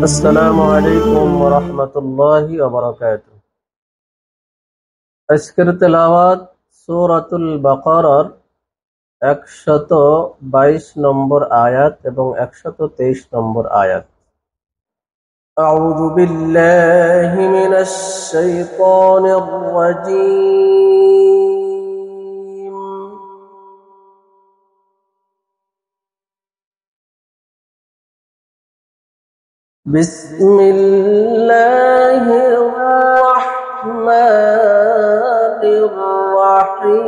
আসসালামু আলাইকুম ওয়া রাহমাতুল্লাহি ওয়া বারাকাতুহু। আজকের তেলাওয়াত সূরাতুল বাকারার 122 নম্বর আয়াত এবং 123 নম্বর আয়াত। আউযু বিল্লাহি মিনাশ শাইতানির রাজীম। বিসমিল্লাহির রাহমানির রাহিম।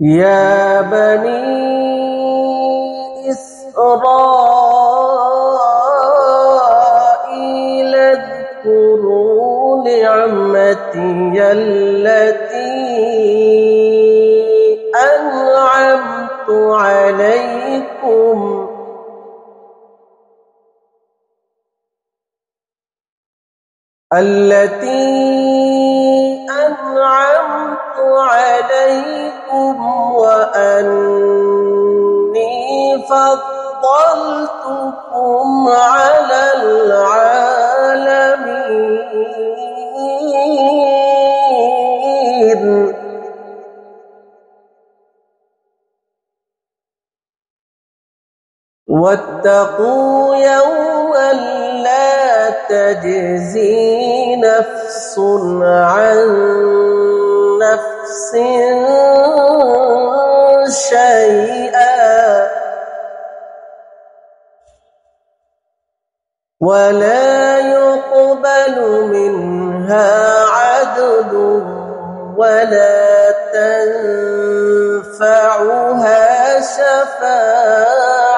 ইয়া বনী ইসরাঈল اذكروا نعمتي التي أنعمت عليكم وأني فضلتكم على العالمين. واتقوا يوما لا تجزي نفس عن نفس شيئا ولا يقبل منها عدل ولا تنفعها شفاعة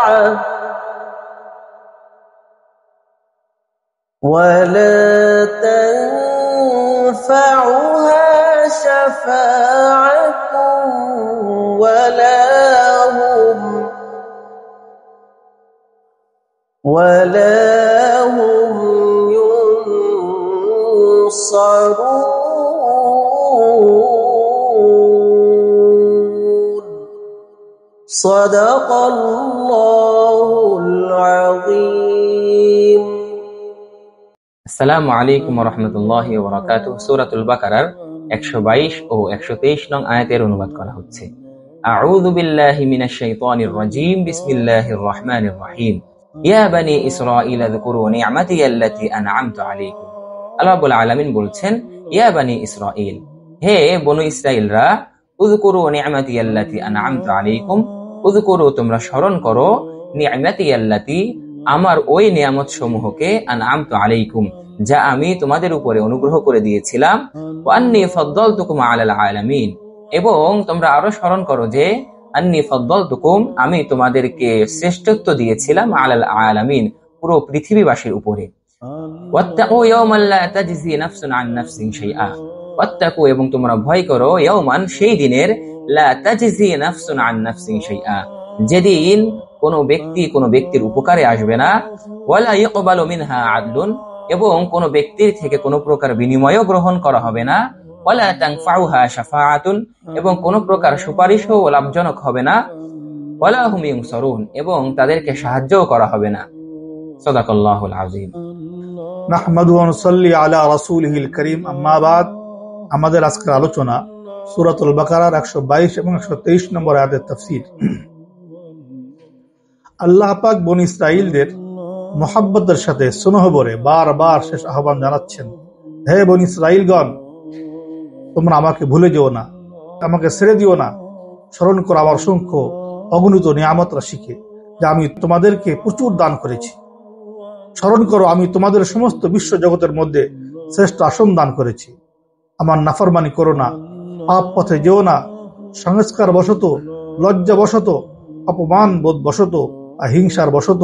ولا هم ينصرون. صدق الله العظيم. আসসালামু আলাইকুম ওয়া রাহমাতুল্লাহি ওয়া বারাকাতুহু। সূরাতুল বাকারার 122 ও 123 নং আয়াতের অনুবাদ করা হচ্ছে। আউযু বিল্লাহি মিনাশ শাইতানির রাজীম। বিসমিল্লাহির রহমানির রহিম। ইয়া বনী ইসরাঈল যকুরু নি'মাতি আল্লাতী আন'আমতু আলাইকুম। আল্লাহ রাব্বুল আলামিন বলছেন, ইয়া বনী ইসরাঈল, হে বনু ইসরাঈলরা, উযকুরু নি'মাতি আল্লাতী আন'আমতু আলাইকুম, উযকুরু তোমরা স্মরণ করো, নি'মাতি আল্লাতী আমার ওই নিয়ামত সমূহকে, আন'আমতু আলাইকুম যা আমি তোমাদের উপরে অনুগ্রহ করে দিয়েছিলাম, ওয়া আন্নী ফাদ্দালতুকুম আলাল আলামিন এবং তোমরা আরো স্মরণ করো যে আন্নী ফাদ্দালতুকুম আমি তোমাদেরকে শ্রেষ্ঠত্ব দিয়েছিলাম আলাল আলামিন পুরো পৃথিবীবাসীর উপরে। ওয়াত্তাকু ইয়াওমান লা তাজজি নাফসুন আন নাফসিন শাইআ, ওয়াত্তাকু এবং তোমরা ভয় করো, ইয়াওমান সেই দিনের, লা তাজজি নাফসুন আন নাফসিন শাইআ যেদিন কোনো ব্যক্তি কোনো ব্যক্তির উপকারে আসবে না, ওয়ালা ইকবালু মিনহা আদলুন এবং কোনো ব্যক্তির থেকে কোনো প্রকার বিনিময়ও গ্রহণ করা হবে না, ওয়ালা তানফাউহা শাফাআতুন এবং কোনো প্রকার সুপারিশও লাভজনক হবে না, ওয়ালা হুম ইউনসারুন এবং তাদেরকে সাহায্যও করা হবে না। সাদাকাল্লাহুল আযীম। নাহমাদু ওয়া নুসাল্লি আলা রাসূলিহিল কারীম। আম্মা বাদ। আমাদের আজকের আলোচনা সূরাতুল বাকারার 122 এবং 123 নম্বর আয়াতের তাফসীর। আল্লাহ পাক বনী ইসরাঈলদের মুহাব্বতের সাথে স্নেহভরে বারবার শেষ আহ্বান জানাচ্ছেন, হে বনী ইসরাঈলগণ, তোমরা আমাকে ভুলে যেও না, আমাকে ছেড়ে দিও না। স্মরণ করো আমার অসংখ্য অগণিত নিয়ামত রাশিকে যা আমি তোমাদেরকে প্রচুর দান করেছি। স্মরণ করো আমি তোমাদের সমস্ত বিশ্ব জগতের মধ্যে শ্রেষ্ঠ আসন দান করেছি। আমার নাফরমানি করো না, পাপ পথে যেও না, সংস্কার বশত, লজ্জা বশত, অপমান বোধ বশত, হিংসার বশত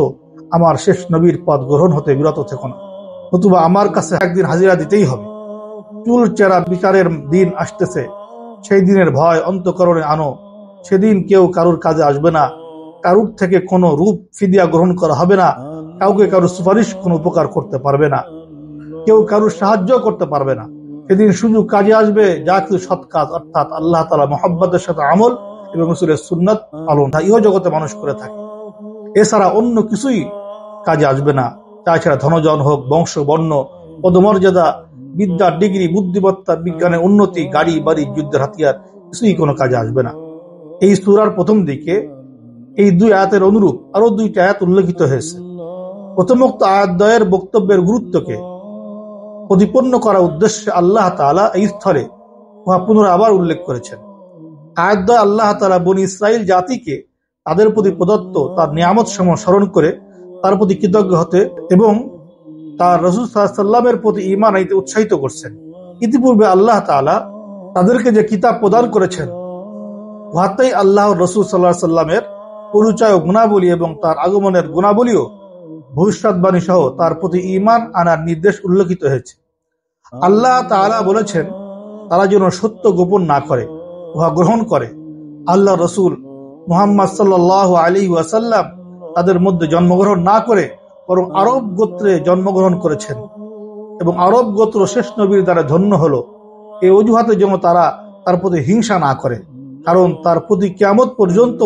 আমার শেষ নবীর পদ গ্রহণ হতে বিরত থেকো না, নতুবা আমার কাছে একদিন হাজিরা দিতেই হবে। চুল চেরা বিচারের দিন আসতেছে, সেই দিনের ভয় অন্তঃকরণে আনো। সেদিন কেউ কারুর কাজে আসবে না, কারুর থেকে কোনো রূপ ফিদিয়া গ্রহণ করা হবে না, কাউকে কারুর সুপারিশ কোনো উপকার করতে পারবে না, কেউ কারুর সাহায্য করতে পারবে না। সেদিন শুধু কাজে আসবে যা কিছু সৎ কাজ, অর্থাৎ আল্লাহ তাআলা মহব্বতের সাথে আমল এবং রাসূলের সুন্নাত পালন ইহ জগতে মানুষ করে থাকে। এছাড়া অন্য কিছুই কাজে আসবে না। তাছাড়া ধনজন হোক, বংশ, বর্ণ, পদমর্যাদা, বিদ্যা, ডিগ্রি, বুদ্ধিমত্তা, বিজ্ঞানের উন্নতি, গাড়ি বাড়ি, যুদ্ধের হাতিয়ার, কিছুই কোনো কাজে আসবে না। এই সূরার প্রথম দিকে এই দুই আয়াতের অনুরূপ আরো দুইটা আয়াত উল্লেখিত হয়েছে। প্রথমোক্ত আয়াতদ্বয়ের বক্তব্যের গুরুত্বকে প্রতিপন্ন করার উদ্দেশ্যে আল্লাহ তাআলা এই স্থলে উহা পুনরায় আবার উল্লেখ করেছেন। আয়াতদ্বয় আল্লাহ তাআলা বনী ইসরাইল জাতিকে তাদের প্রতি প্রদত্ত তার নিয়ামত সমূহ স্মরণ করে তার প্রতি কৃতজ্ঞ হতে এবং তার রাসূল সাল্লাল্লাহু আলাইহি ওয়াসাল্লামের প্রতি ঈমান আনতে উৎসাহিত করছেন। ইতিপূর্বে আল্লাহ তাআলা তাদেরকে যে কিতাব প্রদান করেছেন উহাতেই আল্লাহর রাসূল সাল্লাল্লাহু আলাইহি ওয়াসাল্লামের পরিচয় ও গুণাবলী এবং তার আগমনের গুণাবলীও ভবিষ্যৎবাণী সহ তার প্রতি ঈমান আনার নির্দেশ উল্লেখিত হয়েছে। আল্লাহ তাআলা বলেছেন তারা যেন সত্য গোপন না করে, উহা গ্রহণ করে। আল্লাহ রাসূল মুহাম্মদ সাল্লাল্লাহু আলাইহি ওয়াসাল্লাম তাদের মধ্যে জন্মগ্রহণ না করে বরং আরব গোত্রে জন্মগ্রহণ করেছেন এবং আরব গোত্র শেষ নবীর দ্বারা ধন্য হলো। এই অজুহাতে যেন তারা তার প্রতি হিংসা না করে, কারণ তার প্রতি কিয়ামত পর্যন্ত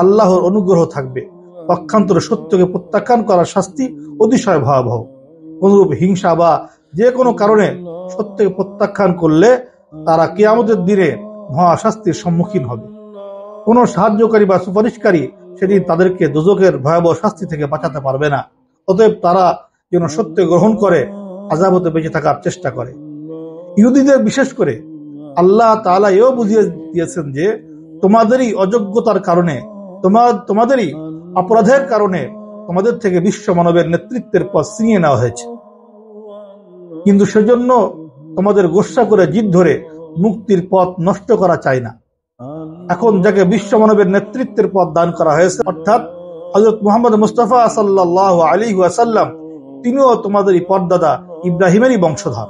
আল্লাহর অনুগ্রহ থাকবে। পক্ষান্তরে সত্যকে প্রত্যাখ্যান করার শাস্তি অতিশয় ভয়াবহ। অনুরূপ হিংসা বা যে কোনো কারণে সত্যকে প্রত্যাখ্যান করলে তারা কিয়ামতের দিনে মহাশাস্তির সম্মুখীন হবে। কোন সাহায্যকারী বা সুপারিশকারী সেদিন তাদেরকে দোজখের ভয়াবহ শাস্তি থেকে বাঁচাতে পারবে না। অতএব তারা যেন সত্য গ্রহণ করে আযাব হতে বেঁচে থাকার চেষ্টা করে। ইহুদীদের বিশেষ করে আল্লাহ তাআলা এও বুঝিয়ে দিয়েছেন যে তোমাদেরই অযোগ্যতার কারণে, তোমাদেরই অপরাধের কারণে তোমাদের থেকে বিশ্ব মানবের নেতৃত্বের পদ ছিনিয়ে নেওয়া হয়েছে, কিন্তু সেজন্য তোমাদের গোস্বা করে জিদ ধরে মুক্তির পথ নষ্ট করা চাই না। এখন যাকে বিশ্ব মানবের নেতৃত্বের পদ দান করা হয়েছে অর্থাৎ হযরত মুহাম্মদ মুস্তাফা সাল্লাল্লাহু আলাইহি ওয়াসাল্লাম, তিনিও তোমাদেরই পরদাদা ইব্রাহিমেরই বংশধর।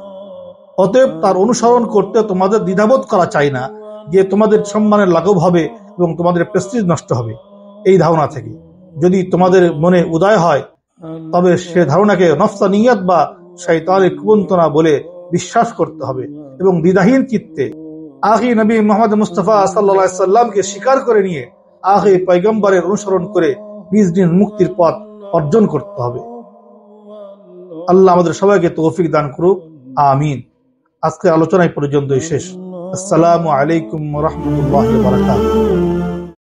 অতএব তার অনুসরণ করতে তোমাদের দ্বিধাবোধ করা চাই না যে তোমাদের সম্মানের লাঘব হবে এবং তোমাদের প্রেস্টিজ নষ্ট হবে। এই ধারণা থেকে যদি তোমাদের মনে উদয় হয় তবে সে ধারণাকে নফসানিয়াত বা শয়তানের কুমন্ত্রণা বলে বিশ্বাস করতে হবে এবং দ্বিধাহীন চিত্তে আখি নবী মুহাম্মদ মুস্তাফা সাল্লাল্লাহু আলাইহি সাল্লামকে স্বীকার করে নিয়ে আখি পয়গম্বরের অনুসরণ করে নিজ নিজ মুক্তির পথ অর্জন করতে হবে। আল্লাহ আমাদের সবাইকে তৌফিক দান করুক, আমিন। আজকের আলোচনা এই পর্যন্তই শেষ। আসসালামু আলাইকুম ওয়া রাহমাতুল্লাহি ওয়া বারাকাতুহু।